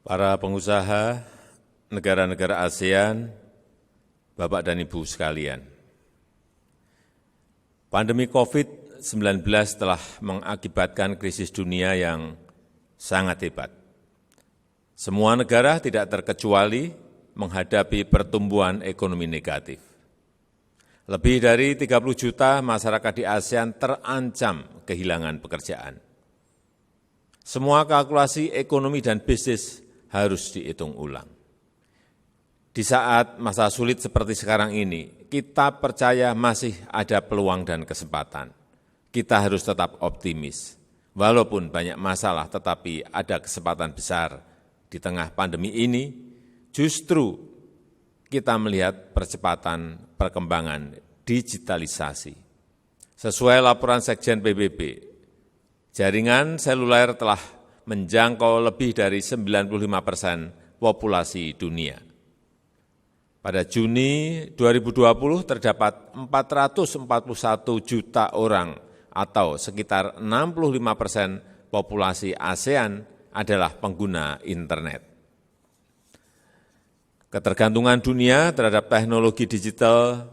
para pengusaha negara-negara ASEAN, Bapak dan Ibu sekalian. Pandemi COVID-19 telah mengakibatkan krisis dunia yang sangat hebat. Semua negara tidak terkecuali menghadapi pertumbuhan ekonomi negatif. Lebih dari 30 juta masyarakat di ASEAN terancam kehilangan pekerjaan. Semua kalkulasi ekonomi dan bisnis harus dihitung ulang. Di saat masa sulit seperti sekarang ini, kita percaya masih ada peluang dan kesempatan. Kita harus tetap optimis. Walaupun banyak masalah, tetapi ada kesempatan besar di tengah pandemi ini, justru kita melihat percepatan perkembangan digitalisasi. Sesuai laporan Sekjen PBB, jaringan seluler telah menjangkau lebih dari 95% populasi dunia. Pada Juni 2020 terdapat 441 juta orang atau sekitar 65% populasi ASEAN adalah pengguna internet. Ketergantungan dunia terhadap teknologi digital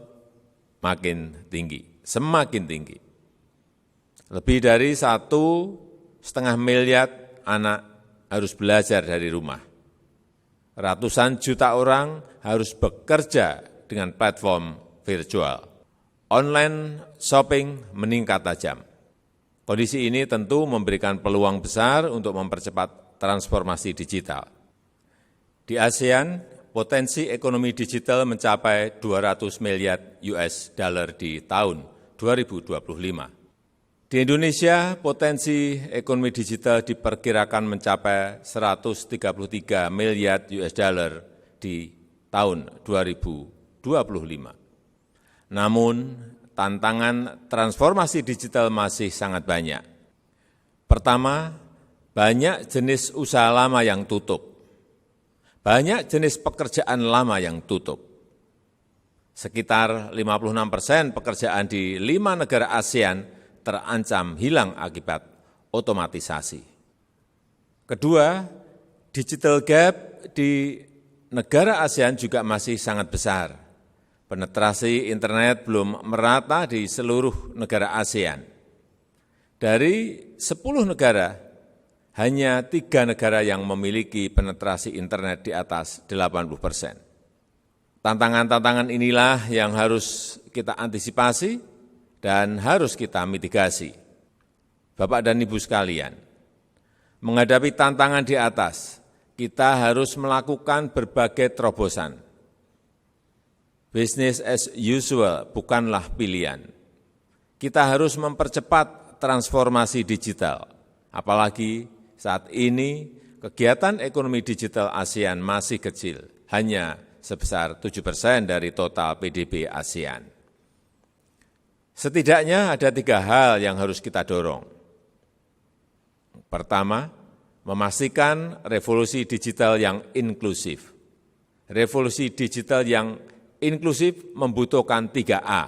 makin tinggi, semakin tinggi. Lebih dari 1,5 miliar anak harus belajar dari rumah. Ratusan juta orang harus bekerja dengan platform virtual. Online shopping meningkat tajam. Kondisi ini tentu memberikan peluang besar untuk mempercepat transformasi digital. Di ASEAN, potensi ekonomi digital mencapai 200 miliar US dollar di tahun 2025. Di Indonesia, potensi ekonomi digital diperkirakan mencapai 133 miliar US dollar di tahun 2025. Namun, tantangan transformasi digital masih sangat banyak. Pertama, banyak jenis usaha lama yang tutup. Banyak jenis pekerjaan lama yang tutup. Sekitar 56% pekerjaan di 5 negara ASEAN terancam hilang akibat otomatisasi. Kedua, digital gap di negara ASEAN juga masih sangat besar. Penetrasi internet belum merata di seluruh negara ASEAN. Dari 10 negara, hanya 3 negara yang memiliki penetrasi internet di atas 80%. Tantangan-tantangan inilah yang harus kita antisipasi dan harus kita mitigasi. Bapak dan Ibu sekalian, menghadapi tantangan di atas, kita harus melakukan berbagai terobosan. Business as usual bukanlah pilihan. Kita harus mempercepat transformasi digital, apalagi saat ini kegiatan ekonomi digital ASEAN masih kecil, hanya sebesar 7% dari total PDB ASEAN. Setidaknya ada 3 hal yang harus kita dorong. Pertama, memastikan revolusi digital yang inklusif. Revolusi digital yang inklusif membutuhkan 3A,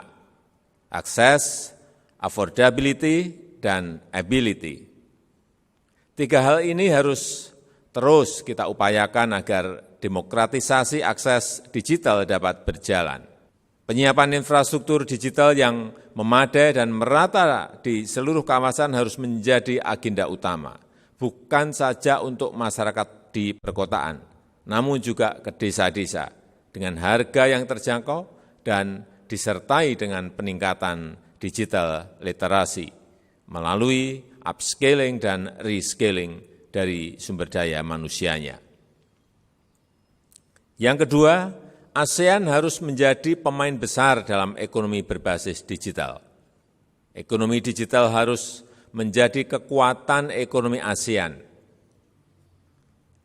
akses, affordability, dan ability. 3 hal ini harus terus kita upayakan agar demokratisasi akses digital dapat berjalan. Penyiapan infrastruktur digital yang memadai dan merata di seluruh kawasan harus menjadi agenda utama, bukan saja untuk masyarakat di perkotaan, namun juga ke desa-desa, dengan harga yang terjangkau dan disertai dengan peningkatan digital literasi, melalui upscaling dan rescaling dari sumber daya manusianya. Yang kedua, ASEAN harus menjadi pemain besar dalam ekonomi berbasis digital. Ekonomi digital harus menjadi kekuatan ekonomi ASEAN.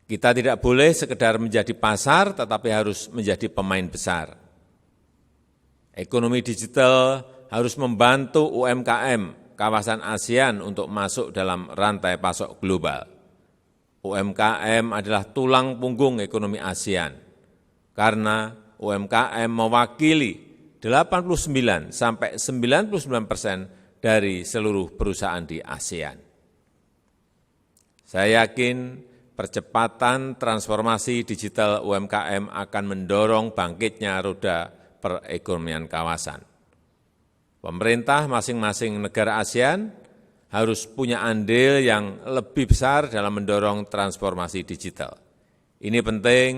Kita tidak boleh sekedar menjadi pasar, tetapi harus menjadi pemain besar. Ekonomi digital harus membantu UMKM kawasan ASEAN untuk masuk dalam rantai pasok global. UMKM adalah tulang punggung ekonomi ASEAN. Karena UMKM mewakili 89 sampai 99% dari seluruh perusahaan di ASEAN. Saya yakin percepatan transformasi digital UMKM akan mendorong bangkitnya roda perekonomian kawasan. Pemerintah masing-masing negara ASEAN harus punya andil yang lebih besar dalam mendorong transformasi digital. Ini penting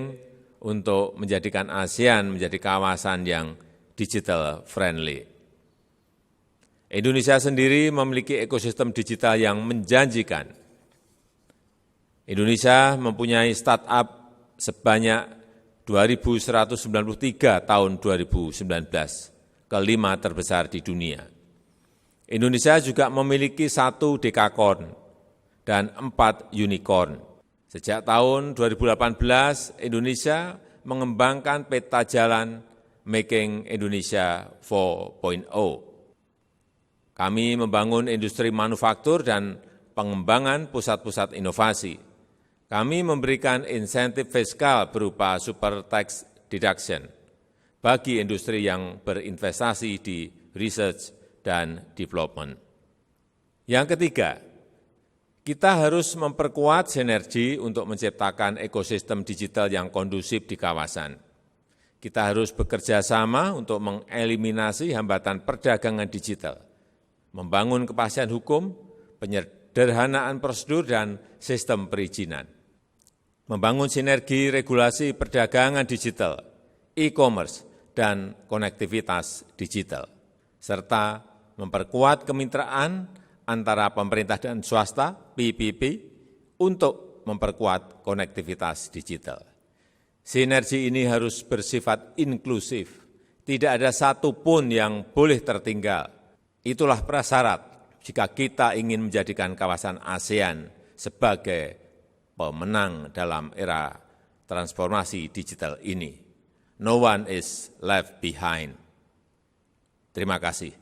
untuk menjadikan ASEAN menjadi kawasan yang digital friendly. Indonesia sendiri memiliki ekosistem digital yang menjanjikan. Indonesia mempunyai startup sebanyak 2.193 tahun 2019, kelima terbesar di dunia. Indonesia juga memiliki 1 dekakorn dan 4 unicorn. Sejak tahun 2018, Indonesia mengembangkan peta jalan Making Indonesia 4.0. Kami membangun industri manufaktur dan pengembangan pusat-pusat inovasi. Kami memberikan insentif fiskal berupa super tax deduction bagi industri yang berinvestasi di research dan development. Yang ketiga, kita harus memperkuat sinergi untuk menciptakan ekosistem digital yang kondusif di kawasan. Kita harus bekerja sama untuk mengeliminasi hambatan perdagangan digital, membangun kepastian hukum, penyederhanaan prosedur, dan sistem perizinan. Membangun sinergi regulasi perdagangan digital, e-commerce, dan konektivitas digital, serta memperkuat kemitraan antara pemerintah dan swasta, PPP, untuk memperkuat konektivitas digital. Sinergi ini harus bersifat inklusif, tidak ada satupun yang boleh tertinggal. Itulah prasyarat jika kita ingin menjadikan kawasan ASEAN sebagai pemenang dalam era transformasi digital ini. No one is left behind. Terima kasih.